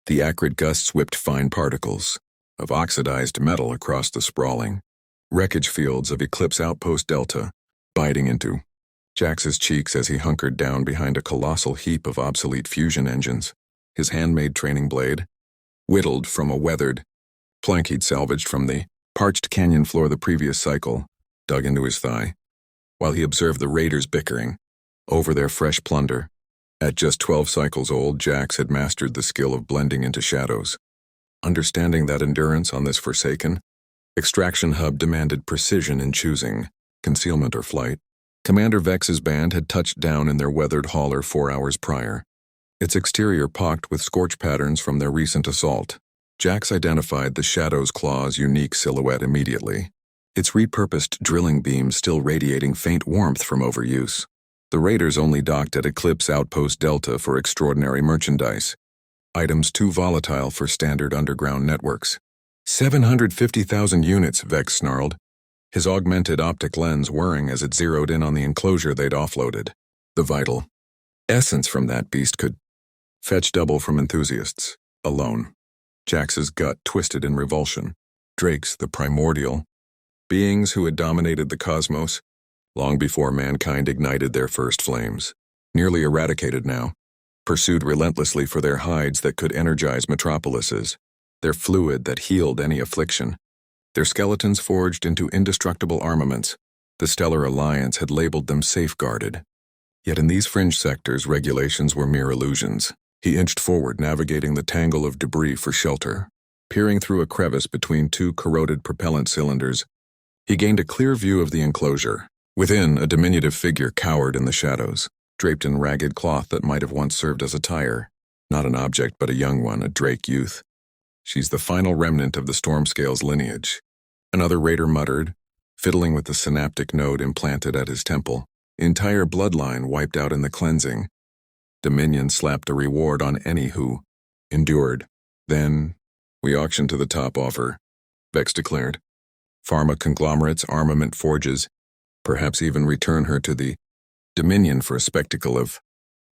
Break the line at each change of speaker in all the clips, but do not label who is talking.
The acrid gusts whipped fine particles of oxidized metal across the sprawling wreckage fields of Eclipse Outpost Delta, biting into Jax's cheeks as he hunkered down behind a colossal heap of obsolete fusion engines, his handmade training blade, whittled from a weathered plank he'd salvaged from the parched canyon floor the previous cycle, dug into his thigh, while he observed the raiders bickering over their fresh plunder. At just 12 cycles old, Jax had mastered the skill of blending into shadows. Understanding that endurance on this forsaken extraction hub demanded precision in choosing concealment or flight, Commander Vex's band had touched down in their weathered hauler 4 hours prior, its exterior pocked with scorch patterns from their recent assault. Jax identified the Shadow's claw's unique silhouette immediately, its repurposed drilling beams still radiating faint warmth from overuse. The raiders only docked at Eclipse Outpost Delta for extraordinary merchandise, items too volatile for standard underground networks. 750,000 units, Vex snarled, his augmented optic lens whirring as it zeroed in on the enclosure they'd offloaded. The vital essence from that beast could fetch double from enthusiasts alone. Jax's gut twisted in revulsion. Drakes, the primordial beings who had dominated the cosmos long before mankind ignited their first flames, nearly eradicated now, pursued relentlessly for their hides that could energize metropolises, their fluid that healed any affliction, their skeletons forged into indestructible armaments. The Stellar Alliance had labeled them safeguarded. Yet in these fringe sectors, regulations were mere illusions. He inched forward, navigating the tangle of debris for shelter. Peering through a crevice between 2 corroded propellant cylinders, he gained a clear view of the enclosure. Within, a diminutive figure cowered in the shadows, draped in ragged cloth that might have once served as a tire. Not an object, but a young one, a Drake youth. She's the final remnant of the Stormscale's lineage. Another raider muttered, fiddling with the synaptic node implanted at his temple. Entire bloodline wiped out in the cleansing. Dominion slapped a reward on any who endured. Then, we auctioned to the top offer, Vex declared. Pharma conglomerates, armament forges, perhaps even return her to the Dominion for a spectacle of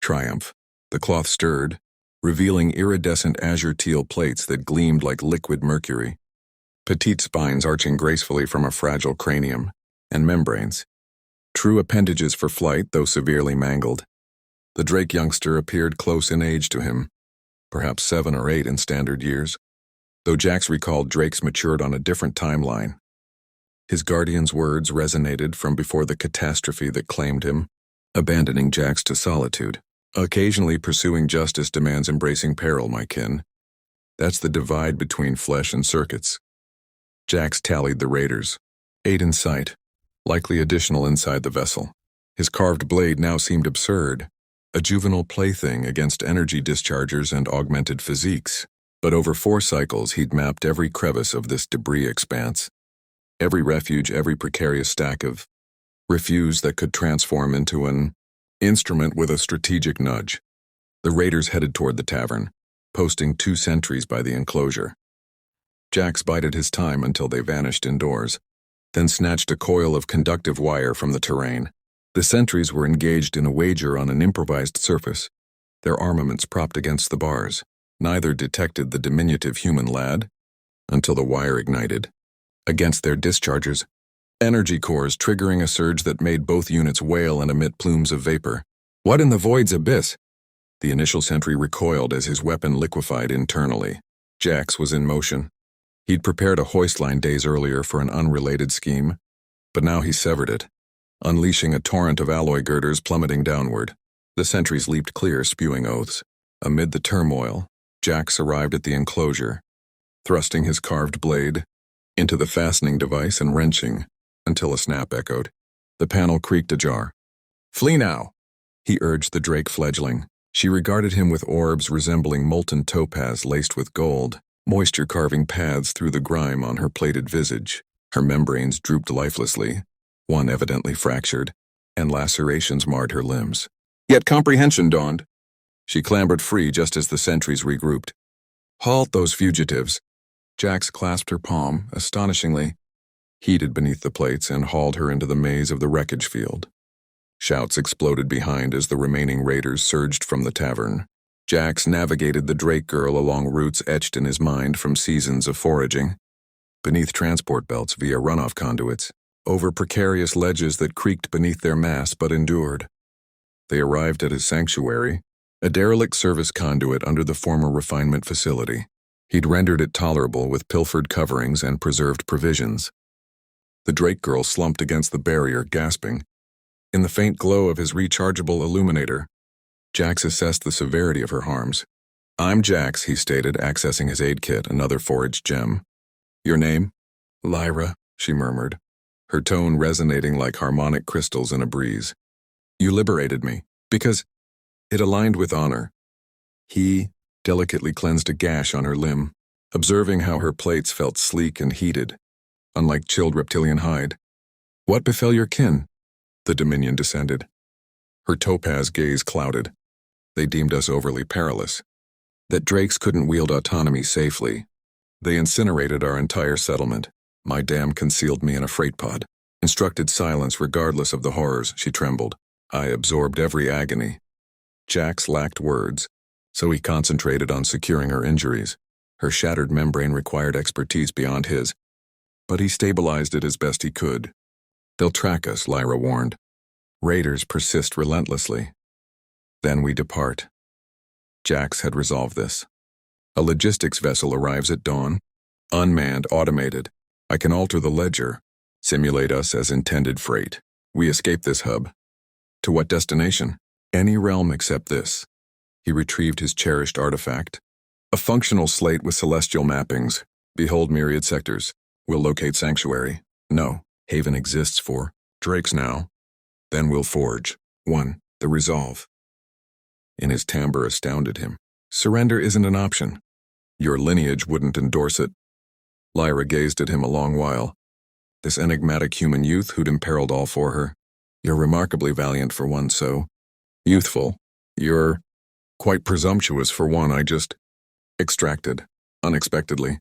triumph. The cloth stirred, revealing iridescent azure teal plates that gleamed like liquid mercury, petite spines arching gracefully from a fragile cranium, and membranes, true appendages for flight, though severely mangled. The Drake youngster appeared close in age to him, perhaps 7 or 8 in standard years, though Jax recalled Drake's matured on a different timeline. His guardian's words resonated from before the catastrophe that claimed him, abandoning Jax to solitude. Occasionally pursuing justice demands embracing peril, my kin. That's the divide between flesh and circuits. Jax tallied the raiders. 8 in sight, likely additional inside the vessel. His carved blade now seemed absurd, a juvenile plaything against energy dischargers and augmented physiques. But over 4 cycles he'd mapped every crevice of this debris expanse, every refuge, every precarious stack of refuse that could transform into an instrument with a strategic nudge. The raiders headed toward the tavern, posting 2 sentries by the enclosure. Jax bided his time until they vanished indoors, then snatched a coil of conductive wire from the terrain. The sentries were engaged in a wager on an improvised surface, their armaments propped against the bars. Neither detected the diminutive human lad until the wire ignited. Against their dischargers, energy cores triggering a surge that made both units wail and emit plumes of vapor. What in the void's abyss? The initial sentry recoiled as his weapon liquefied internally. Jax was in motion. He'd prepared a hoist line days earlier for an unrelated scheme, but now he severed it, unleashing a torrent of alloy girders plummeting downward. The sentries leaped clear, spewing oaths. Amid the turmoil, Jax arrived at the enclosure, thrusting his carved blade into the fastening device and wrenching until a snap echoed. The panel creaked ajar. "Flee now," he urged the Drake fledgling. She regarded him with orbs resembling molten topaz laced with gold, moisture carving paths through the grime on her plated visage. Her membranes drooped lifelessly, one evidently fractured, and lacerations marred her limbs. Yet comprehension dawned. She clambered free just as the sentries regrouped. "Halt those fugitives." Jax clasped her palm, astonishingly, heated beneath the plates, and hauled her into the maze of the wreckage field. Shouts exploded behind as the remaining raiders surged from the tavern. Jax navigated the Drake girl along routes etched in his mind from seasons of foraging, beneath transport belts via runoff conduits, over precarious ledges that creaked beneath their mass but endured. They arrived at his sanctuary, a derelict service conduit under the former refinement facility. He'd rendered it tolerable with pilfered coverings and preserved provisions. The Drake girl slumped against the barrier, gasping. In the faint glow of his rechargeable illuminator, Jax assessed the severity of her harms. "I'm Jax," he stated, accessing his aid kit, another foraged gem. "Your name?" "Lyra," she murmured, her tone resonating like harmonic crystals in a breeze. "You liberated me, because it aligned with honor." He delicately cleansed a gash on her limb, observing how her plates felt sleek and heated, unlike chilled reptilian hide. "What befell your kin?" The Dominion descended. Her topaz gaze clouded. "They deemed us overly perilous. That Drakes couldn't wield autonomy safely. They incinerated our entire settlement. My dam concealed me in a freight pod. Instructed silence regardless of the horrors," she trembled. "I absorbed every agony." Jax lacked words, so he concentrated on securing her injuries. Her shattered membrane required expertise beyond his, but he stabilized it as best he could. "They'll track us," Lyra warned. "Raiders persist relentlessly. Then we depart." Jax had resolved this. A logistics vessel arrives at dawn. Unmanned, automated. I can alter the ledger, simulate us as intended freight. We escape this hub. To what destination? Any realm except this. He retrieved his cherished artifact. A functional slate with celestial mappings. Behold myriad sectors. We'll locate sanctuary. No, haven exists for Drakes now. Then we'll forge. 1. The resolve. In his timbre astounded him. "Surrender isn't an option. Your lineage wouldn't endorse it." Lyra gazed at him a long while. This enigmatic human youth who'd imperiled all for her. "You're remarkably valiant for one so youthful. You're quite presumptuous for one I just extracted, unexpectedly."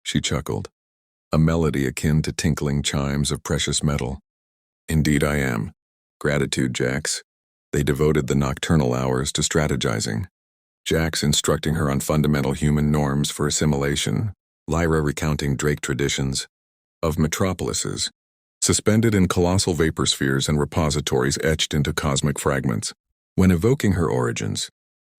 She chuckled. A melody akin to tinkling chimes of precious metal. "Indeed I am. Gratitude, Jax." They devoted the nocturnal hours to strategizing. Jax instructing her on fundamental human norms for assimilation, Lyra recounting Drake traditions of metropolises, suspended in colossal vapor spheres and repositories etched into cosmic fragments. When evoking her origins,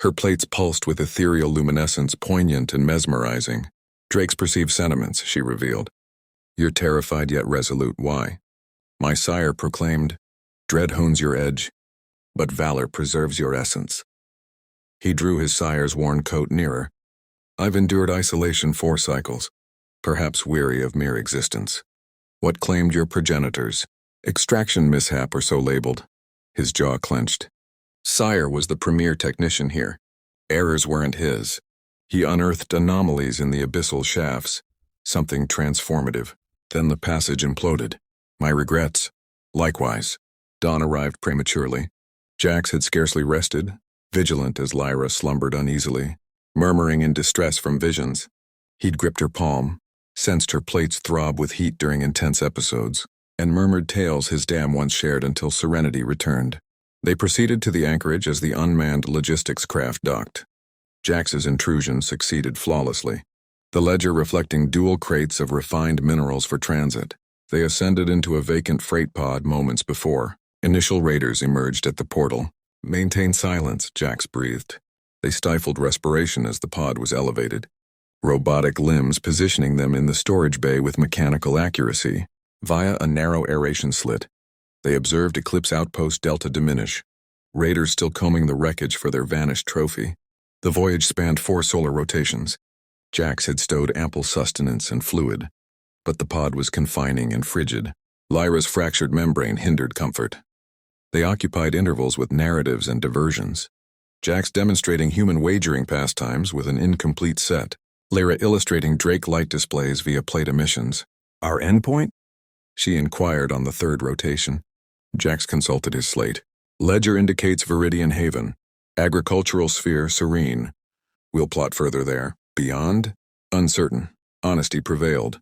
her plates pulsed with ethereal luminescence poignant and mesmerizing. "Drake's perceived sentiments," she revealed. "You're terrified yet resolute. Why? My sire proclaimed, 'Dread hones your edge, but valor preserves your essence.'" He drew his sire's worn coat nearer. "I've endured isolation 4 cycles, perhaps weary of mere existence. What claimed your progenitors? Extraction mishap or so labeled." His jaw clenched. Sire was the premier technician here. Errors weren't his. He unearthed anomalies in the abyssal shafts, something transformative. Then the passage imploded. "My regrets." "Likewise." Dawn arrived prematurely. Jax had scarcely rested, vigilant as Lyra slumbered uneasily, murmuring in distress from visions. He'd gripped her palm, sensed her plates throb with heat during intense episodes, and murmured tales his dam once shared until serenity returned. They proceeded to the anchorage as the unmanned logistics craft docked. Jax's intrusion succeeded flawlessly, the ledger reflecting dual crates of refined minerals for transit. They ascended into a vacant freight pod moments before. Initial raiders emerged at the portal. "Maintain silence," Jax breathed. They stifled respiration as the pod was elevated, robotic limbs positioning them in the storage bay with mechanical accuracy. Via a narrow aeration slit, they observed Eclipse Outpost Delta diminish, raiders still combing the wreckage for their vanished trophy. The voyage spanned 4 solar rotations. Jax had stowed ample sustenance and fluid, but the pod was confining and frigid. Lyra's fractured membrane hindered comfort. They occupied intervals with narratives and diversions. Jax demonstrating human wagering pastimes with an incomplete set. Lyra illustrating Drake light displays via plate emissions. "Our endpoint?" she inquired on the 3rd rotation. Jax consulted his slate. "Ledger indicates Viridian Haven. Agricultural sphere serene. We'll plot further there. Beyond? Uncertain. Honesty prevailed.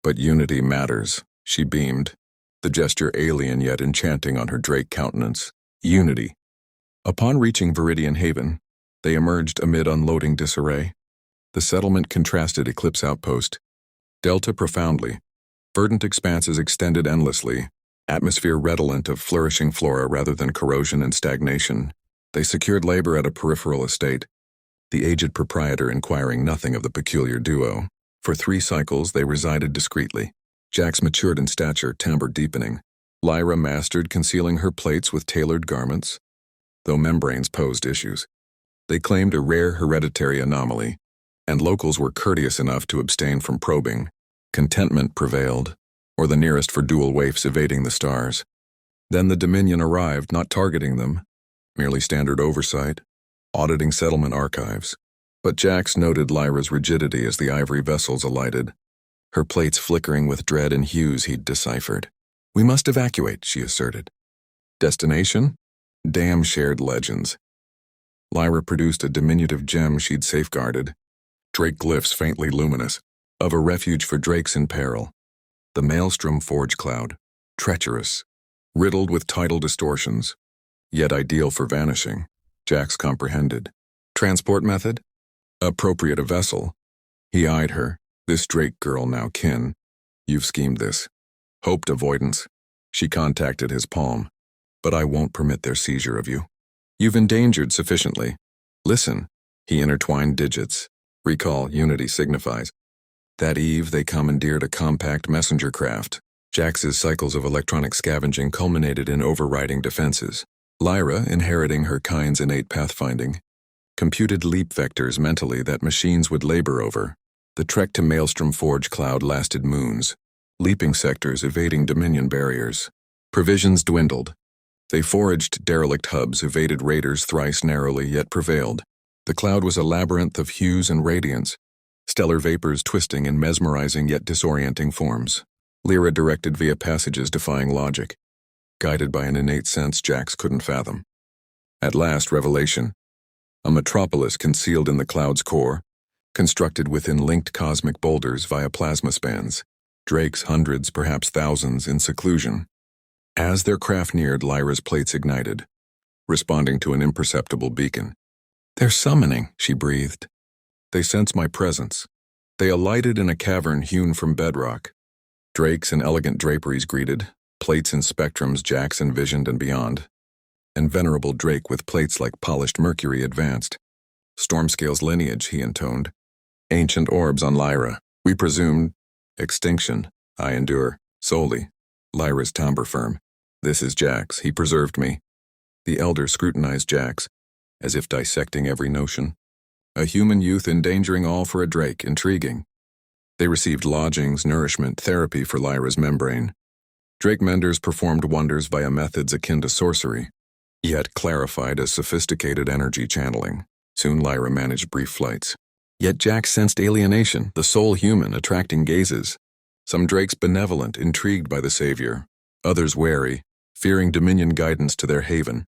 But unity matters." She beamed, the gesture alien yet enchanting on her Drake countenance. Unity. Upon reaching Viridian Haven, They emerged amid unloading disarray. The settlement contrasted Eclipse Outpost. Delta profoundly. Verdant expanses extended endlessly, atmosphere redolent of flourishing flora rather than corrosion and stagnation. They secured labor at a peripheral estate, the aged proprietor inquiring nothing of the peculiar duo. For 3 cycles they resided discreetly. Jax matured in stature, timbre deepening. Lyra mastered concealing her plates with tailored garments, though membranes posed issues. They claimed a rare hereditary anomaly, and locals were courteous enough to abstain from probing. Contentment prevailed, or the nearest for dual waifs evading the stars. Then the Dominion arrived, not targeting them, merely standard oversight, auditing settlement archives. But Jax noted Lyra's rigidity as the ivory vessels alighted, her plates flickering with dread in hues he'd deciphered. "We must evacuate," she asserted. "Destination? Damn shared legends." Lyra produced a diminutive gem she'd safeguarded, drake glyphs faintly luminous, of a refuge for drakes in peril. The Maelstrom Forge Cloud, treacherous, riddled with tidal distortions, yet ideal for vanishing, Jax comprehended. Transport method? Appropriate a vessel. He eyed her, this Drake girl now kin. "You've schemed this. Hoped avoidance." She contacted his palm. "But I won't permit their seizure of you. You've endangered sufficiently. Listen." He intertwined digits. Recall, unity signifies. That eve, they commandeered a compact messenger craft. Jax's cycles of electronic scavenging culminated in overriding defenses. Lyra, inheriting her kind's innate pathfinding, computed leap vectors mentally that machines would labor over. The trek to Maelstrom Forge Cloud lasted moons, leaping sectors evading Dominion barriers. Provisions dwindled. They foraged derelict hubs, evaded raiders thrice narrowly, yet prevailed. The cloud was a labyrinth of hues and radiance, stellar vapors twisting in mesmerizing yet disorienting forms. Lyra directed via passages defying logic, guided by an innate sense Jax couldn't fathom. At last, revelation. A metropolis concealed in the cloud's core, constructed within linked cosmic boulders via plasma spans. Drakes, hundreds, perhaps thousands, in seclusion. As their craft neared, Lyra's plates ignited, responding to an imperceptible beacon. "They're summoning," she breathed. "They sense my presence." They alighted in a cavern hewn from bedrock. Drakes in elegant draperies greeted, plates in spectrums Jax envisioned and beyond. And venerable Drake with plates like polished mercury advanced. "Stormscale's lineage," he intoned. "Ancient orbs on Lyra. We presumed extinction. I endure, solely." Lyra's timbre firm. "This is Jax. He preserved me." The elder scrutinized Jax, as if dissecting every notion. A human youth endangering all for a Drake, intriguing. They received lodgings, nourishment, therapy for Lyra's membrane. Drake menders performed wonders via methods akin to sorcery, yet clarified as sophisticated energy channeling. Soon Lyra managed brief flights. Yet Jax sensed alienation, the sole human attracting gazes. Some Drakes benevolent, intrigued by the savior. Others wary, fearing Dominion guidance to their haven.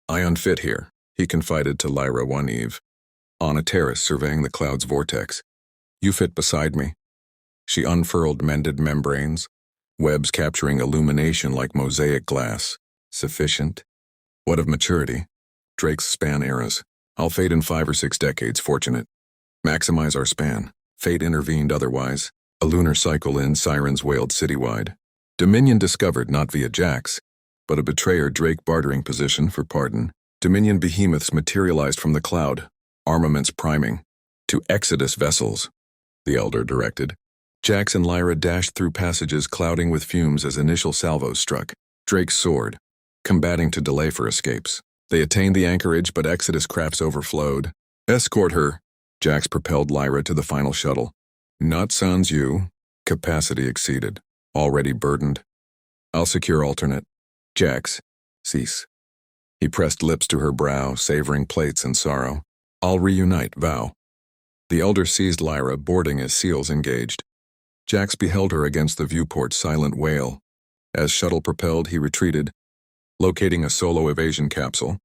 "I unfit here," he confided to Lyra one eve, on a terrace surveying the cloud's vortex. "You fit beside me." She unfurled mended membranes, webs capturing illumination like mosaic glass. Sufficient? What of maturity? Drakes span eras. "I'll fade in 5 or 6 decades, fortunate. Maximize our span." Fate intervened otherwise. A lunar cycle in, sirens wailed citywide. Dominion discovered, not via Jax, but a betrayer Drake bartering position for pardon. Dominion behemoths materialized from the cloud, armaments priming. "To Exodus vessels," the elder directed. Jax and Lyra dashed through passages clouding with fumes as initial salvos struck. Drake soared, combating to delay for escapes. They attained the anchorage, but Exodus crafts overflowed. "Escort her." Jax propelled Lyra to the final shuttle. "Not sans you." Capacity exceeded. Already burdened. "I'll secure alternate." "Jax, cease." He pressed lips to her brow, savoring plates and sorrow. "I'll reunite, vow." The elder seized Lyra, boarding as seals engaged. Jax beheld her against the viewport's silent wail. As shuttle propelled, he retreated, locating a solo evasion capsule,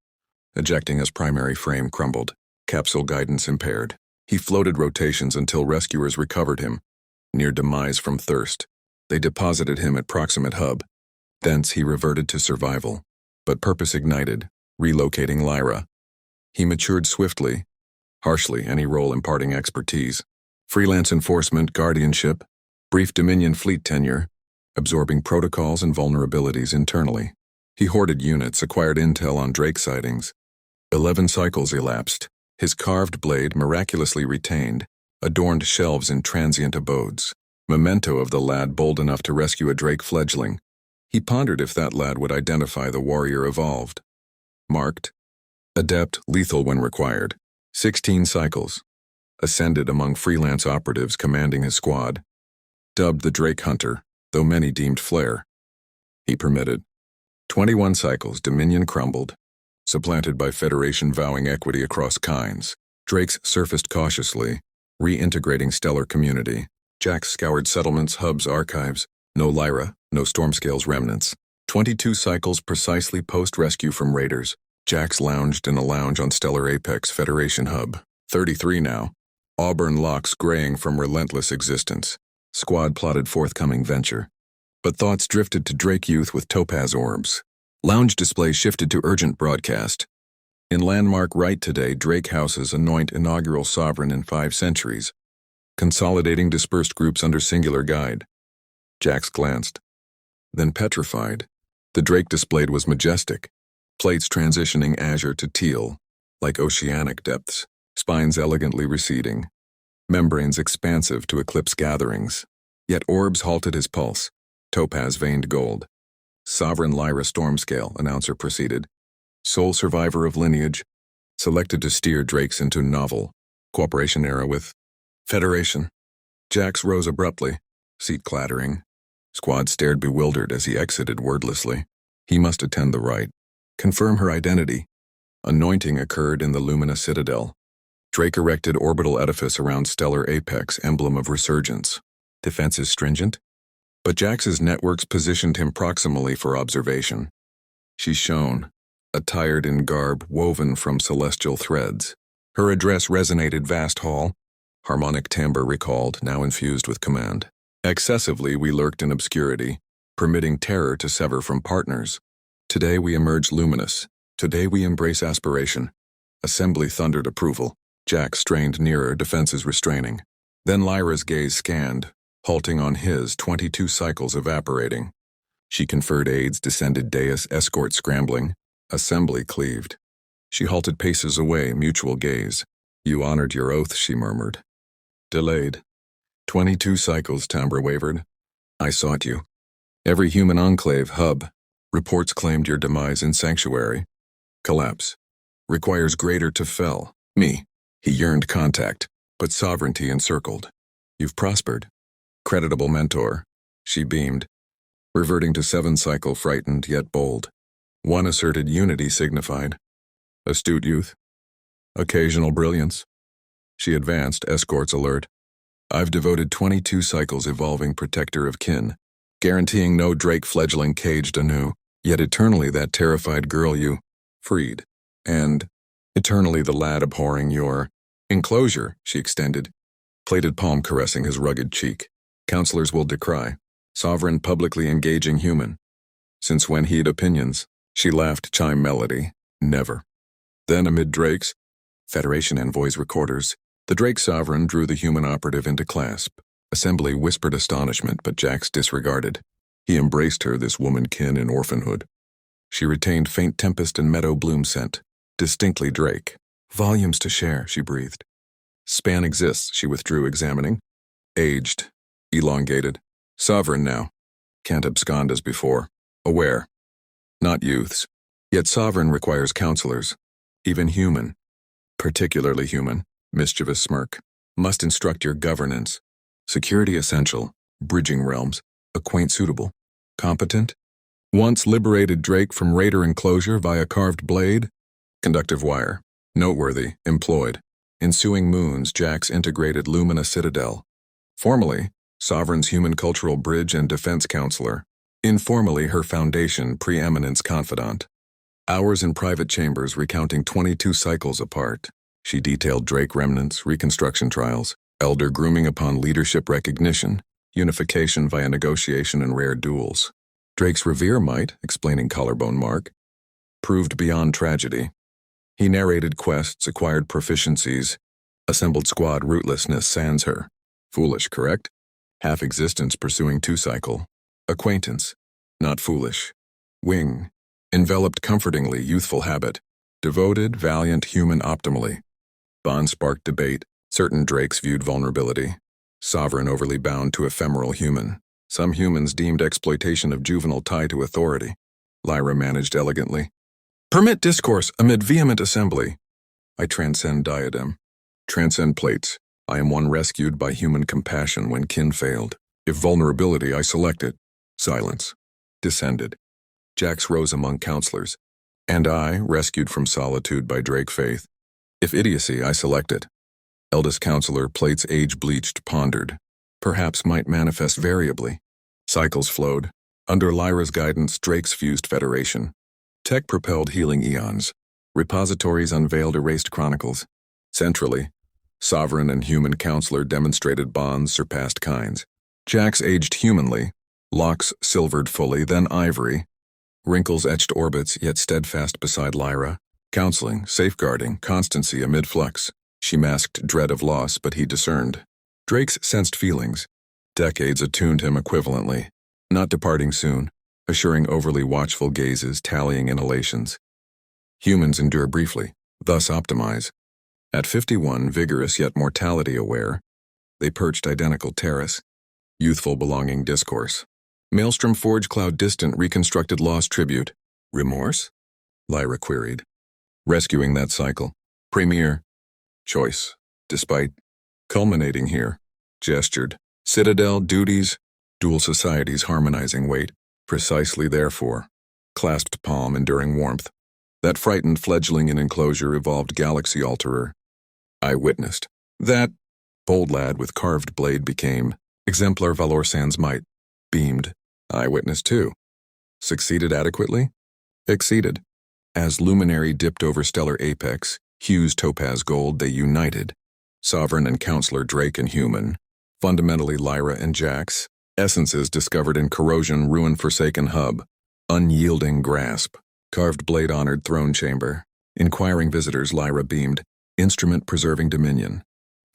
ejecting as primary frame crumbled, capsule guidance impaired. He floated rotations until rescuers recovered him, near demise from thirst. They deposited him at proximate hub. Thence he reverted to survival, but purpose ignited, relocating Lyra. He matured swiftly, harshly any role imparting expertise. Freelance enforcement, guardianship, brief Dominion fleet tenure, absorbing protocols and vulnerabilities internally. He hoarded units, acquired intel on Drake sightings. 11 cycles elapsed, his carved blade miraculously retained, adorned shelves in transient abodes. Memento of the lad bold enough to rescue a Drake fledgling. He pondered if that lad would identify the warrior evolved. Marked, adept, lethal when required. 16 cycles. Ascended among freelance operatives commanding his squad. Dubbed the Drake Hunter, though many deemed Flare. He permitted. 21 cycles, Dominion crumbled. Supplanted by Federation vowing equity across kinds. Drakes surfaced cautiously, reintegrating stellar community. Jax scoured settlements, hubs, archives. No Lyra, no Stormscale's remnants. 22 cycles precisely post-rescue from raiders. Jax lounged in a lounge on Stellar Apex Federation hub. 33 now. Auburn locks graying from relentless existence. Squad plotted forthcoming venture. But thoughts drifted to Drake youth with topaz orbs. Lounge display shifted to urgent broadcast. In landmark right today, Drake houses anoint inaugural sovereign in 5 centuries. Consolidating dispersed groups under singular guide. Jax glanced. Then petrified. The Drake displayed was majestic. Plates transitioning azure to teal, like oceanic depths, spines elegantly receding. Membranes expansive to eclipse gatherings. Yet orbs halted his pulse. Topaz-veined gold. Sovereign Lyra Stormscale, announcer proceeded. Sole survivor of lineage. Selected to steer Drakes into novel. Cooperation era with Federation. Jax rose abruptly, seat clattering. Squad stared bewildered as he exited wordlessly. He must attend the rite. Confirm her identity. Anointing occurred in the Lumina Citadel. Drake erected orbital edifice around Stellar Apex, emblem of resurgence. Defenses stringent? But Jax's networks positioned him proximally for observation. She shone, attired in garb woven from celestial threads. Her address resonated vast hall. Harmonic timbre recalled, now infused with command. Excessively we lurked in obscurity, permitting terror to sever from partners. Today we emerge luminous. Today we embrace aspiration. Assembly thundered approval. Jax strained nearer, defenses restraining. Then Lyra's gaze scanned, halting on his, 22 cycles evaporating. She conferred aids, descended dais, escort scrambling. Assembly cleaved. She halted paces away, mutual gaze. You honored your oath, she murmured. Delayed. 22 cycles, timbre wavered. I sought you. Every human enclave, hub. Reports claimed your demise in sanctuary. Collapse. Requires greater to fell. Me. He yearned contact, but sovereignty encircled. You've prospered. Creditable mentor. She beamed. Reverting to 7 cycle, frightened yet bold. One asserted unity signified. Astute youth. Occasional brilliance. She advanced, escorts alert. I've devoted 22 cycles evolving protector of kin, guaranteeing no Drake fledgling caged anew, yet eternally that terrified girl you freed, and eternally the lad abhorring your enclosure, she extended, plated palm caressing his rugged cheek. Counselors will decry, sovereign publicly engaging human. Since when he'd opinions, she laughed chime melody, never. Then amid Drakes, Federation envoys recorders, the Drake sovereign drew the human operative into clasp. Assembly whispered astonishment, but Jax disregarded. He embraced her, this woman-kin in orphanhood. She retained faint tempest and meadow bloom scent. Distinctly Drake. Volumes to share, she breathed. Span exists, she withdrew, examining. Aged. Elongated. Sovereign now. Can't abscond as before. Aware. Not youths. Yet sovereign requires counselors. Even human. Particularly human. Mischievous smirk. Must instruct your governance. Security essential. Bridging realms. Acquaint suitable. Competent. Once liberated Drake from raider enclosure via carved blade. Conductive wire. Noteworthy. Employed. Ensuing moons, Jax integrated Lumina Citadel. Formally, Sovereign's human cultural bridge and defense counselor. Informally, her foundation, preeminence confidant. Hours in private chambers recounting 22 cycles apart. She detailed Drake remnants, reconstruction trials, elder grooming upon leadership recognition, unification via negotiation and rare duels. Drake's revere might, explaining collarbone mark, proved beyond tragedy. He narrated quests, acquired proficiencies, Assembled squad rootlessness sans her. Foolish, correct? Half-existence pursuing two-cycle. Acquaintance. Not foolish. Wing. Enveloped comfortingly youthful habit. Devoted, valiant human optimally. Bond sparked debate. Certain drakes viewed vulnerability. Sovereign overly bound to ephemeral human. Some humans deemed exploitation of juvenile tie to authority. Lyra managed elegantly. Permit discourse amid vehement assembly. I transcend diadem. Transcend plates. I am one rescued by human compassion when kin failed. If vulnerability, I select it. Silence. Descended. Jax rose among counselors. And I, rescued from solitude by Drake faith. If idiocy, I select it. Eldest counselor, plates age-bleached, pondered. Perhaps might manifest variably. Cycles flowed. Under Lyra's guidance, Drake's fused federation. Tech-propelled healing eons. Repositories unveiled erased chronicles. Centrally, sovereign and human counselor demonstrated bonds surpassed kinds. Jax aged humanly, locks silvered fully, then ivory. Wrinkles etched orbits, yet steadfast beside Lyra. Counseling, safeguarding, constancy amid flux. She masked dread of loss, but he discerned. Drake's sensed feelings. Decades attuned him equivalently. Not departing soon, assuring overly watchful gazes, tallying inhalations. Humans endure briefly, thus optimize. At 51, vigorous yet mortality-aware, they perched identical terrace. Youthful belonging discourse. Maelstrom forge cloud distant reconstructed lost tribute. Remorse? Lyra queried. Rescuing that cycle. Premier. Choice. Despite. Culminating here. Gestured. Citadel, duties. Dual societies harmonizing weight. Precisely therefore. Clasped palm enduring warmth. That frightened fledgling in enclosure evolved galaxy alterer. I witnessed. That bold lad with carved blade became exemplar valor sans might. Beamed. I witnessed too. Succeeded adequately? Exceeded. As luminary dipped over stellar apex, hues topaz gold, they united. Sovereign and counselor Drake and human. Fundamentally Lyra and Jax. Essences discovered in corrosion ruin forsaken hub. Unyielding grasp. Carved blade honored throne chamber. Inquiring visitors Lyra beamed. Instrument preserving dominion.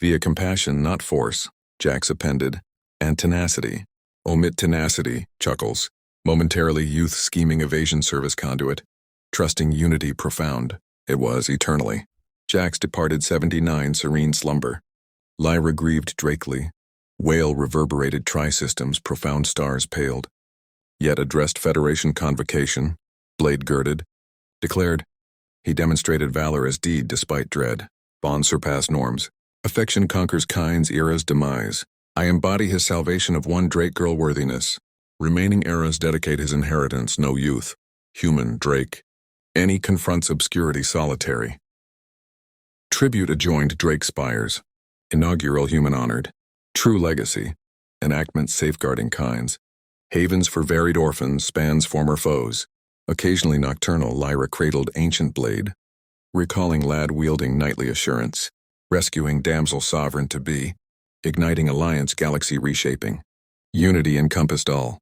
Via compassion, not force, Jax appended. And tenacity. Omit tenacity, chuckles. Momentarily youth scheming evasion service conduit. Trusting unity profound. It was eternally. Jax departed 79 serene slumber. Lyra grieved Drakely. Whale reverberated tri-systems, profound stars paled. Yet addressed Federation convocation, blade girded. Declared. He demonstrated valor as deed despite dread. Bond surpassed norms. Affection conquers kinds, era's demise. I embody his salvation of one Drake girl worthiness. Remaining eras dedicate his inheritance, no youth. Human Drake. Any confronts obscurity solitary. Tribute adjoined Drake spires. Inaugural human honored. True legacy. Enactments safeguarding kinds. Havens for varied orphans, spans former foes. Occasionally nocturnal, Lyra cradled ancient blade. Recalling lad wielding knightly assurance. Rescuing damsel sovereign to be. Igniting alliance galaxy reshaping. Unity encompassed all.